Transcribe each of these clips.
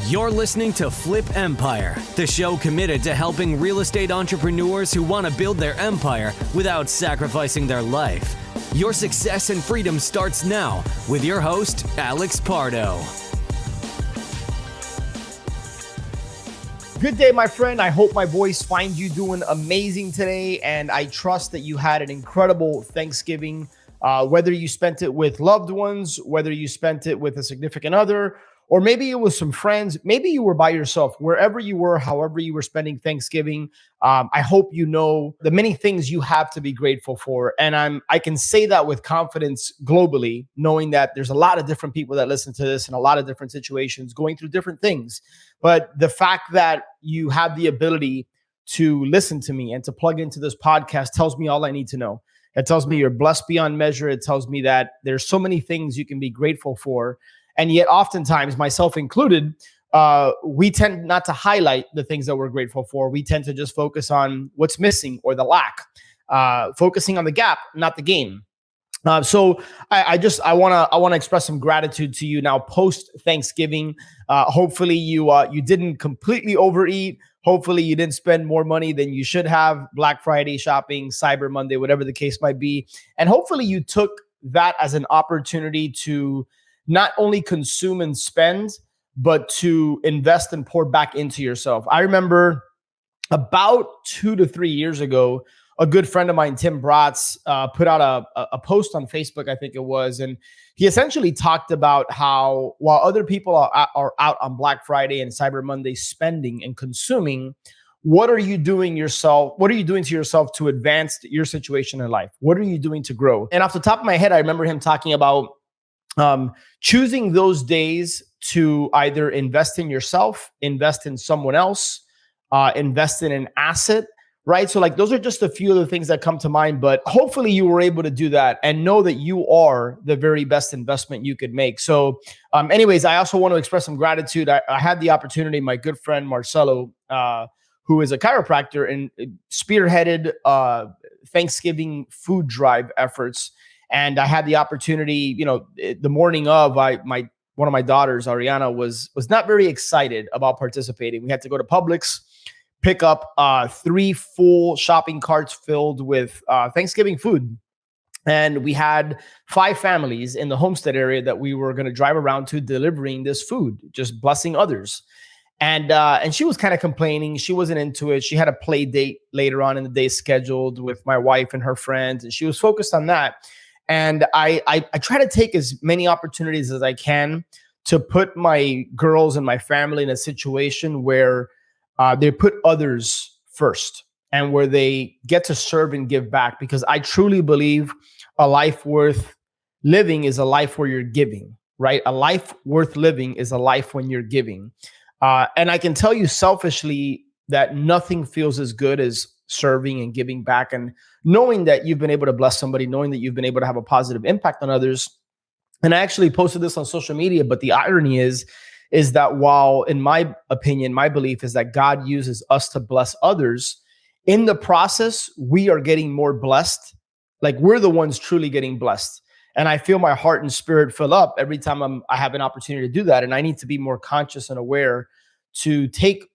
You're listening to Flip Empire, the show committed to helping real estate entrepreneurs who want to build their empire without sacrificing their life. Your success and freedom starts now with your host, Alex Pardo. Good day, my friend. I hope my voice finds you doing amazing today, and I trust that you had an incredible Thanksgiving, whether you spent it with loved ones, whether you spent it with a significant other, or maybe it was some friends. Maybe you were by yourself. Wherever you were, however you were spending Thanksgiving, I hope you know the many things you have to be grateful for. And I can say that with confidence globally, knowing that there's a lot of different people that listen to this in a lot of different situations, going through different things. But the fact that you have the ability to listen to me and to plug into this podcast tells me all I need to know. It tells me you're blessed beyond measure. It tells me that there's so many things you can be grateful for. And yet oftentimes, myself included, we tend not to highlight the things that we're grateful for. We tend to just focus on what's missing or the lack, focusing on the gap, not the game. So I want to express some gratitude to you now post Thanksgiving. Hopefully you didn't completely overeat. Hopefully you didn't spend more money than you should have. Black Friday shopping, Cyber Monday, whatever the case might be. And hopefully you took that as an opportunity to not only consume and spend, but to invest and pour back into yourself. I remember about 2 to 3 years ago, a good friend of mine, Tim Bratz, put out a post on Facebook, I think it was, and he essentially talked about how while other people are out on Black Friday and Cyber Monday spending and consuming, what are you doing yourself? What are you doing to yourself to advance your situation in life? What are you doing to grow? And off the top of my head, I remember him talking about choosing those days to either invest in yourself, invest in someone else, invest in an asset, right? So like those are just a few of the things that come to mind, but hopefully you were able to do that and know that you are the very best investment you could make. So anyways, I also want to express some gratitude. I had the opportunity, my good friend Marcelo, who is a chiropractor and spearheaded Thanksgiving food drive efforts. And I had the opportunity, the morning of, one of my daughters, Ariana, was not very excited about participating. We had to go to Publix, pick up 3 full shopping carts filled with Thanksgiving food. And we had 5 families in the Homestead area that we were going to drive around to delivering this food, just blessing others. And she was kind of complaining. She wasn't into it. She had a play date later on in the day scheduled with my wife and her friends, and she was focused on that. And I try to take as many opportunities as I can to put my girls and my family in a situation where they put others first and where they get to serve and give back, because I truly believe a life worth living is a life where you're giving, right? A life worth living is a life when you're giving. And I can tell you selfishly that nothing feels as good as serving and giving back, and knowing that you've been able to bless somebody, knowing that you've been able to have a positive impact on others. And I actually posted this on social media, but the irony is that while in my opinion, my belief is that God uses us to bless others, in the process, we are getting more blessed. Like we're the ones truly getting blessed. And I feel my heart and spirit fill up every time I have an opportunity to do that. And I need to be more conscious and aware to take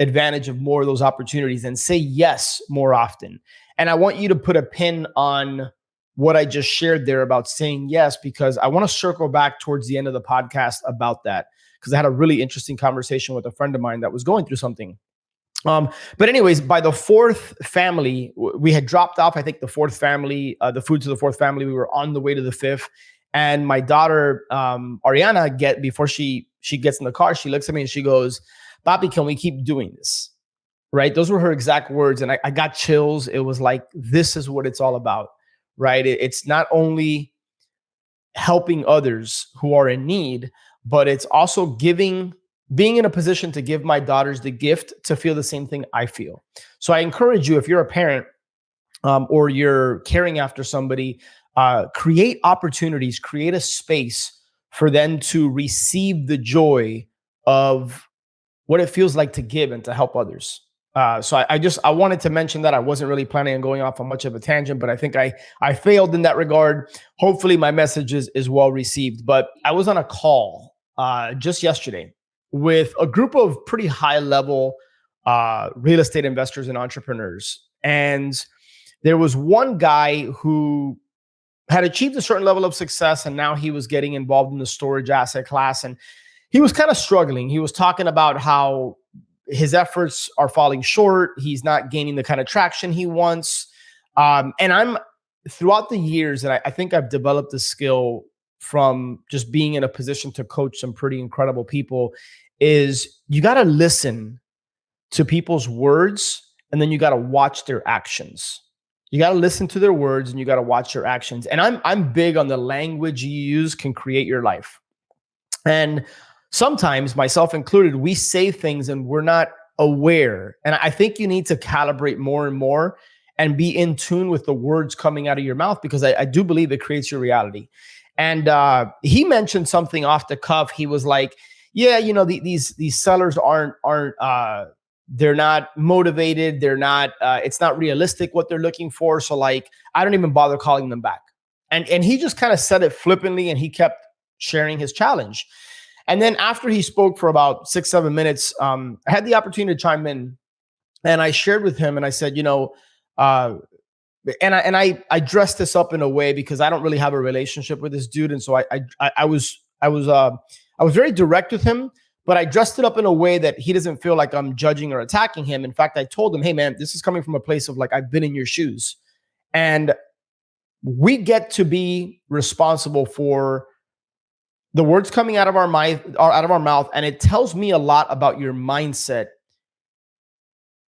advantage of more of those opportunities and say yes more often. And I want you to put a pin on what I just shared there about saying yes, because I want to circle back towards the end of the podcast about that, because I had a really interesting conversation with a friend of mine that was going through something. But anyways, by the 4th family, we had dropped off, I think the 4th family, the food to the 4th family. We were on the way to the 5th. And my daughter, Ariana, before she gets in the car, she looks at me and she goes, "Papi, can we keep doing this?" Right? Those were her exact words. And I got chills. It was like, this is what it's all about, right? It's not only helping others who are in need, but it's also being in a position to give my daughters the gift to feel the same thing I feel. So I encourage you, if you're a parent or you're caring after somebody, create opportunities, create a space for them to receive the joy of what it feels like to give and to help others. So I wanted to mention that. I wasn't really planning on going off on much of a tangent, but I think I failed in that regard. Hopefully my message is well received. But I was on a call just yesterday with a group of pretty high level real estate investors and entrepreneurs. And there was one guy who had achieved a certain level of success, and now he was getting involved in the storage asset class. And he was kind of struggling. He was talking about how his efforts are falling short. He's not gaining the kind of traction he wants. And I'm throughout the years, and I think I've developed the skill from just being in a position to coach some pretty incredible people, is you got to listen to people's words, and then you got to watch their actions. You got to listen to their words and you got to watch their actions. And I'm big on the language you use can create your life. And sometimes, myself included, we say things and we're not aware. And I think you need to calibrate more and more and be in tune with the words coming out of your mouth, because I do believe it creates your reality. And he mentioned something off the cuff. He was like, yeah, these sellers aren't they're not motivated. They're not, it's not realistic what they're looking for. So like, I don't even bother calling them back. And he just kind of said it flippantly, and he kept sharing his challenge. And then after he spoke for about 6-7 minutes, I had the opportunity to chime in, and I shared with him, and I said, and I dressed this up in a way because I don't really have a relationship with this dude. And so I was very direct with him, but I dressed it up in a way that he doesn't feel like I'm judging or attacking him. In fact, I told him, hey man, this is coming from a place of like, I've been in your shoes, and we get to be responsible for the words coming out of our mouth. And it tells me a lot about your mindset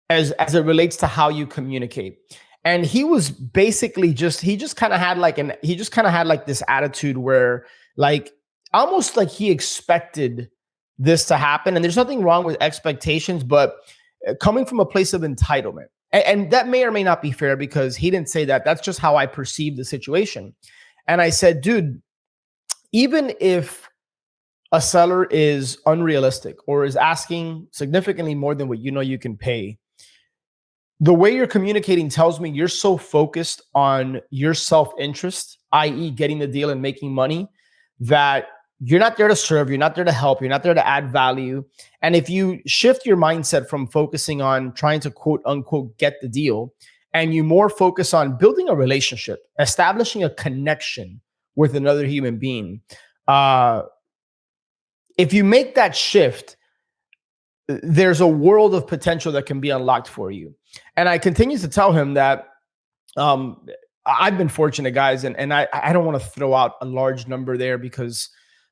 as it relates to how you communicate. And he was basically he just kind of had like this attitude where like, almost like he expected this to happen. And there's nothing wrong with expectations, but coming from a place of entitlement. And that may or may not be fair, because he didn't say that. That's just how I perceive the situation. And I said, dude, even if a seller is unrealistic or is asking significantly more than what you can pay, the way you're communicating tells me you're so focused on your self-interest, i.e. getting the deal and making money, that you're not there to serve, you're not there to help, you're not there to add value. And if you shift your mindset from focusing on trying to quote unquote get the deal, and you more focus on building a relationship, establishing a connection with another human being, if you make that shift, there's a world of potential that can be unlocked for you. And I continue to tell him that I've been fortunate, guys, and I don't want to throw out a large number there, because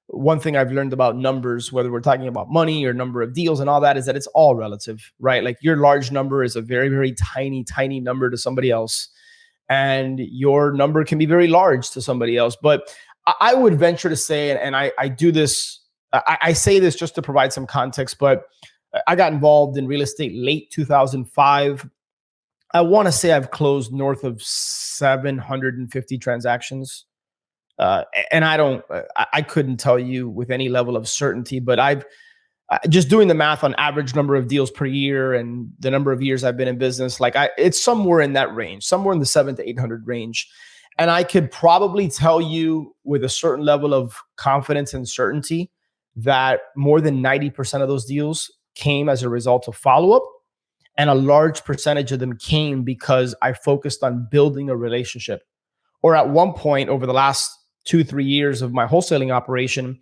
one thing I've learned about numbers, whether we're talking about money or number of deals and all that, is that it's all relative, right? Like your large number is a very, very tiny, tiny number to somebody else. And your number can be very large to somebody else. But I would venture to say, and I do this, I say this just to provide some context, but I got involved in real estate late 2005. I want to say I've closed north of 750 transactions. And I couldn't tell you with any level of certainty, but I've just doing the math on average number of deals per year and the number of years I've been in business, it's somewhere in that range, somewhere in the 700 to 800 range. And I could probably tell you with a certain level of confidence and certainty that more than 90% of those deals came as a result of follow-up. And a large percentage of them came because I focused on building a relationship. Or at one point over the last 2-3 years of my wholesaling operation,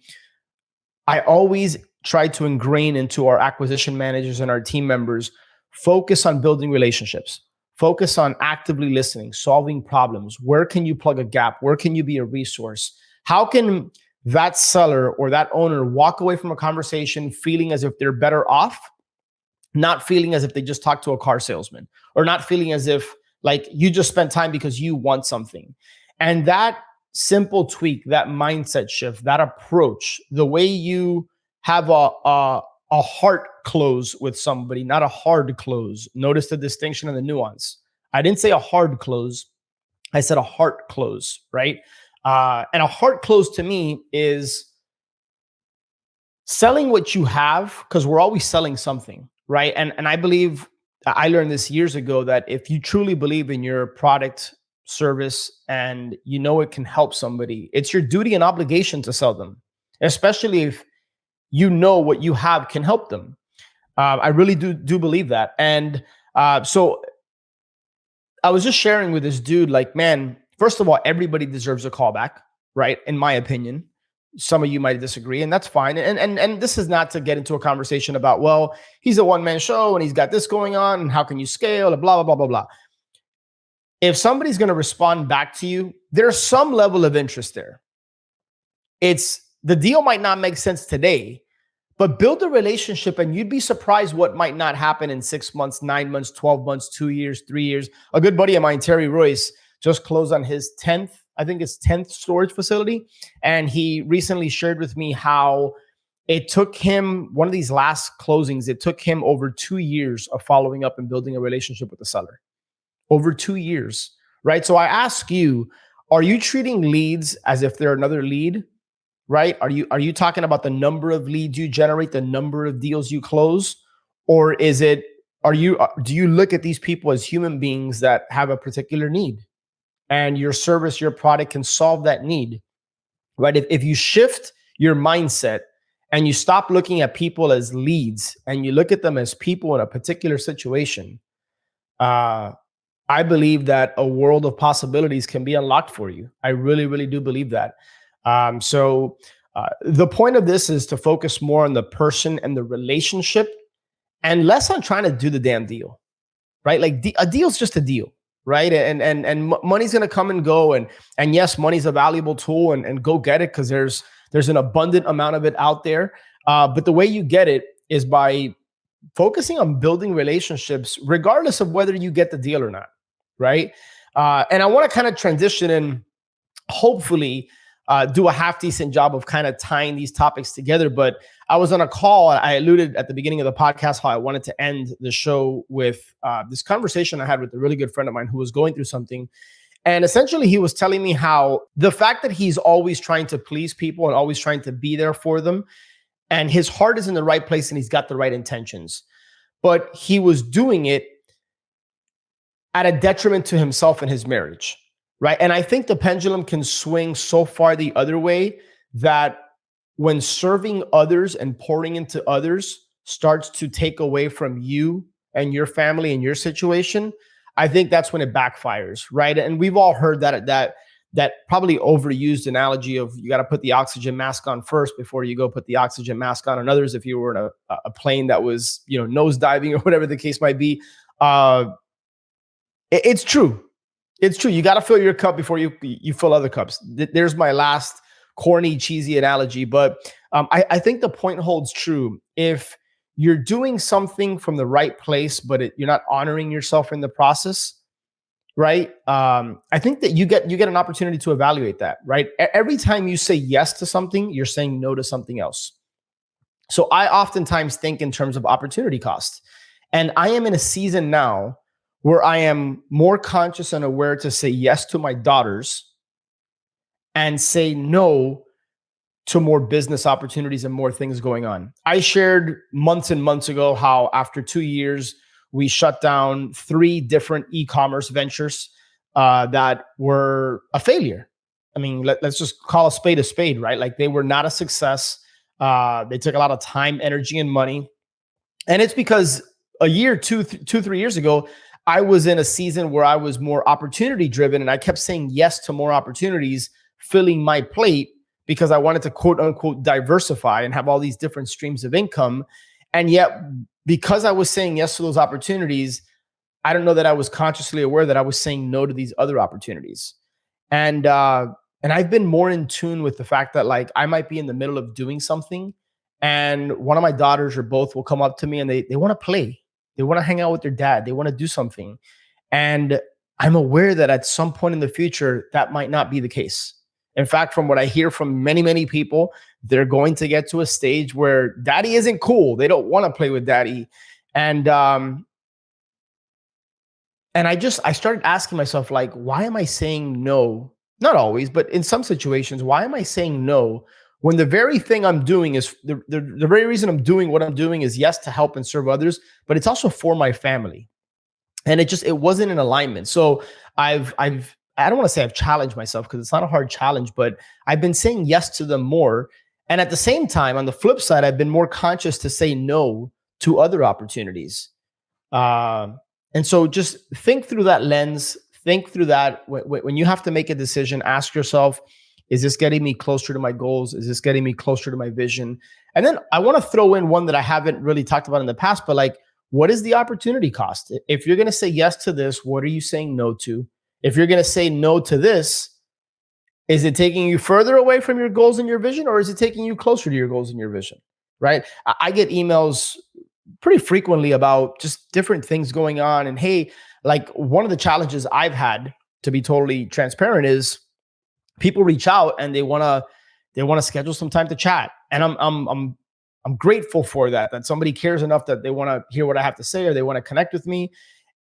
I always tried to ingrain into our acquisition managers and our team members, focus on building relationships, focus on actively listening, solving problems. Where can you plug a gap? Where can you be a resource? How can that seller or that owner walk away from a conversation feeling as if they're better off, not feeling as if they just talked to a car salesman, or not feeling as if like you just spent time because you want something? And that simple tweak, that mindset shift, that approach, the way you have a heart close with somebody, not a hard close. Notice the distinction and the nuance. I didn't say a hard close. I said a heart close, right? And a heart close to me is selling what you have, because we're always selling something, right? And I believe, I learned this years ago, that if you truly believe in your product, service, and it can help somebody, it's your duty and obligation to sell them, especially if you know what you have can help them. I really do believe that. And so I was just sharing with this dude, like, man, first of all, everybody deserves a callback, right? In my opinion. Some of you might disagree, and that's fine. And this is not to get into a conversation about, well, he's a one-man show and he's got this going on, and how can you scale, and blah, blah, blah, blah, blah. If somebody's going to respond back to you, there's some level of interest there. It's the deal might not make sense today, but build a relationship and you'd be surprised what might not happen in 6 months, 9 months, 12 months, 2 years, 3 years. A good buddy of mine, Terry Royce, just closed on his 10th, I think it's 10th storage facility. And he recently shared with me how it took him, one of these last closings, it took him over 2 years of following up and building a relationship with the seller. Over 2 years, right? So I ask you, are you treating leads as if they're another lead? Right? Are you talking about the number of leads you generate, the number of deals you close, or is it do you look at these people as human beings that have a particular need, and your service, your product can solve that need, right? If you shift your mindset and you stop looking at people as leads and you look at them as people in a particular situation, I believe that a world of possibilities can be unlocked for you. I really, really do believe that. So the point of this is to focus more on the person and the relationship and less on trying to do the damn deal, right? Like a deal's just a deal, right? And money's going to come and go. And yes, money's a valuable tool, and go get it, because there's an abundant amount of it out there. But the way you get it is by focusing on building relationships, regardless of whether you get the deal or not, right? And I want to kind of transition and hopefully do a half decent job of kind of tying these topics together. But I was on a call. I alluded at the beginning of the podcast how I wanted to end the show with this conversation I had with a really good friend of mine who was going through something. And essentially, he was telling me how the fact that he's always trying to please people and always trying to be there for them, and his heart is in the right place and he's got the right intentions, but he was doing it at a detriment to himself and his marriage. Right. And I think the pendulum can swing so far the other way that when serving others and pouring into others starts to take away from you and your family and your situation, I think that's when it backfires. Right. And we've all heard that probably overused analogy of you got to put the oxygen mask on first before you go put the oxygen mask on others. If you were in a plane that was, nose diving or whatever the case might be, it's true. It's true. You got to fill your cup before you fill other cups. There's my last corny, cheesy analogy. But I think the point holds true. If you're doing something from the right place, but you're not honoring yourself in the process, right? I think that you get an opportunity to evaluate that, right? Every time you say yes to something, you're saying no to something else. So I oftentimes think in terms of opportunity cost. And I am in a season now where I am more conscious and aware to say yes to my daughters and say no to more business opportunities and more things going on. I shared months and months ago how after 2 years, we shut down 3 different e-commerce ventures that were a failure. I mean, let's just call a spade, right? Like, they were not a success. They took a lot of time, energy, and money. And it's because a year, 3 years ago, I was in a season where I was more opportunity driven, and I kept saying yes to more opportunities, filling my plate, because I wanted to quote unquote diversify and have all these different streams of income. And yet, because I was saying yes to those opportunities, I don't know that I was consciously aware that I was saying no to these other opportunities. And I've been more in tune with the fact that, like, I might be in the middle of doing something, and one of my daughters or both will come up to me and they want to play. They want to hang out with their dad. They want to do something. And I'm aware that at some point in the future, that might not be the case. In fact, from what I hear from many, many people, they're going to get to a stage where daddy isn't cool. They don't want to play with daddy. And I started asking myself, like, why am I saying no? Not always, but in some situations, why am I saying no when the very thing I'm doing is the very reason I'm doing what I'm doing is, yes, to help and serve others, but it's also for my family. And it wasn't in alignment. So I don't want to say I've challenged myself, because it's not a hard challenge, but I've been saying yes to them more. And at the same time, on the flip side, I've been more conscious to say no to other opportunities. And so just think through that lens, think through that. When you have to make a decision, ask yourself, is this getting me closer to my goals? Is this getting me closer to my vision? And then I want to throw in one that I haven't really talked about in the past, but like, what is the opportunity cost? If you're going to say yes to this, what are you saying no to? If you're going to say no to this, is it taking you further away from your goals and your vision, or is it taking you closer to your goals and your vision? Right? I get emails pretty frequently about just different things going on. And hey, like one of the challenges I've had, to be totally transparent, is people reach out and they want to schedule some time to chat. And I'm grateful for that somebody cares enough that they want to hear what I have to say, or they want to connect with me.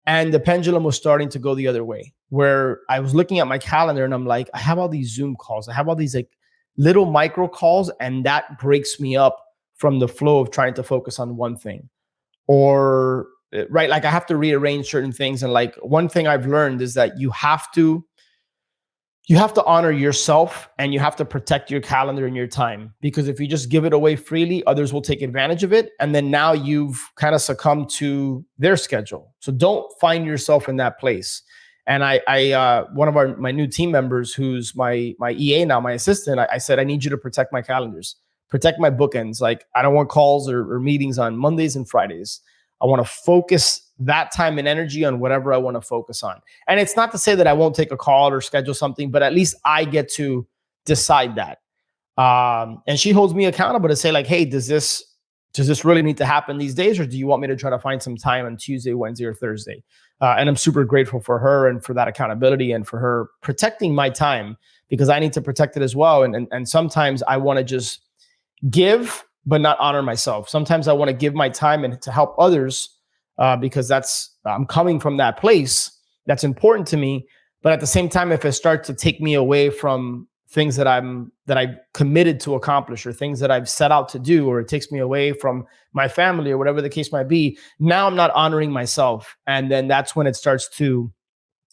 And the pendulum was starting to go the other way, where I was looking at my calendar and I'm like, I have all these Zoom calls. I have all these like little micro calls, and that breaks me up from the flow of trying to focus on one thing. Or, right, like I have to rearrange certain things. And like one thing I've learned is that you have to honor yourself, and you have to protect your calendar and your time, because if you just give it away freely, others will take advantage of it. And then now you've kind of succumbed to their schedule. So don't find yourself in that place. And I one of my new team members, who's my EA now, my assistant, I said, I need you to protect my calendars, protect my bookends. Like I don't want calls or meetings on Mondays and Fridays. I want to focus that time and energy on whatever I want to focus on. And it's not to say that I won't take a call or schedule something, but at least I get to decide that. And she holds me accountable to say like, hey, does this really need to happen these days? Or do you want me to try to find some time on Tuesday, Wednesday, or Thursday? And I'm super grateful for her and for that accountability and for her protecting my time, because I need to protect it as well. And sometimes I want to just give, but not honor myself. Sometimes I want to give my time and to help others, because I'm coming from that place that's important to me. But at the same time, if it starts to take me away from things that I'm committed to accomplish, or things that I've set out to do, or it takes me away from my family, or whatever the case might be, now I'm not honoring myself. And then that's when it starts to,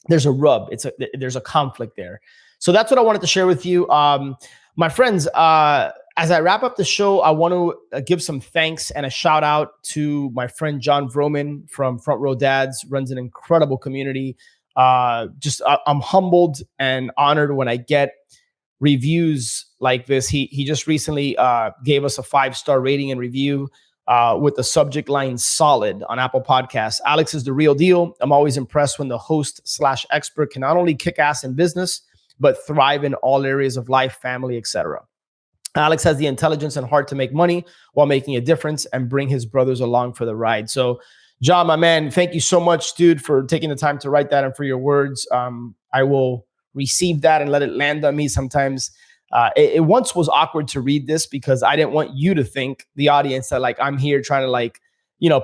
there's a rub. There's a conflict there. So that's what I wanted to share with you. My friends, as I wrap up the show, I want to give some thanks and a shout out to my friend John Vroman from Front Row Dads, runs an incredible community. I'm humbled and honored when I get reviews like this. He just recently gave us a 5-star rating and review with the subject line solid on Apple Podcasts. Alex is the real deal. I'm always impressed when the host/expert can not only kick ass in business, but thrive in all areas of life, family, etc. Alex has the intelligence and heart to make money while making a difference and bring his brothers along for the ride. So, John, my man, thank you so much, dude, for taking the time to write that and for your words. I will receive that and let it land on me. Sometimes it once was awkward to read this, because I didn't want you to think, the audience, that like I'm here trying to like,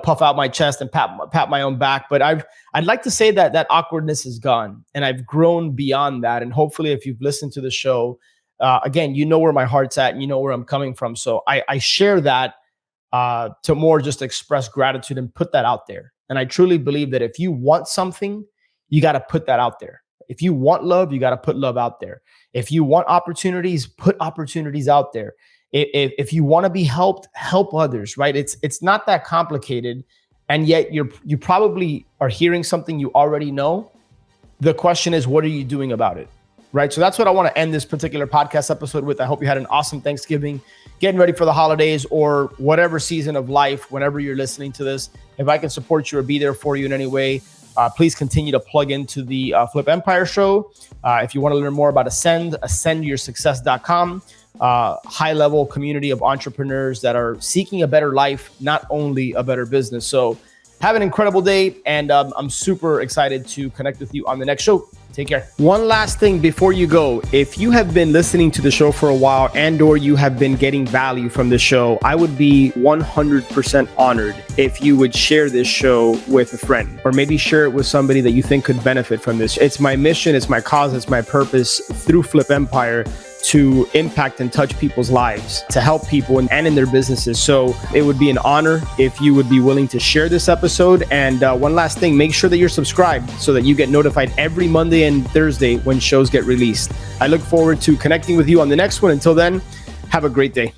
puff out my chest and pat my own back. But I'd like to say that awkwardness is gone, and I've grown beyond that. And hopefully, if you've listened to the show, again, you know where my heart's at and you know where I'm coming from. So I share that to more just express gratitude and put that out there. And I truly believe that if you want something, you got to put that out there. If you want love, you got to put love out there. If you want opportunities, put opportunities out there. If you want to be helped, help others, right? It's not that complicated. And yet you probably are hearing something you already know. The question is, what are you doing about it? Right. So that's what I want to end this particular podcast episode with. I hope you had an awesome Thanksgiving, getting ready for the holidays, or whatever season of life, whenever you're listening to this. If I can support you or be there for you in any way, please continue to plug into the Flip Empire show. If you want to learn more about ascendyoursuccess.com, high-level community of entrepreneurs that are seeking a better life, not only a better business. So have an incredible day, and I'm super excited to connect with you on the next show. Take care. One last thing before you go. If you have been listening to the show for a while and/or you have been getting value from the show, I would be 100% honored if you would share this show with a friend, or maybe share it with somebody that you think could benefit from this. It's my mission, it's my cause, it's my purpose through Flip Empire to impact and touch people's lives, to help people and in their businesses. So it would be an honor if you would be willing to share this episode. And one last thing, make sure that you're subscribed so that you get notified every Monday and Thursday when shows get released. I look forward to connecting with you on the next one. Until then, have a great day.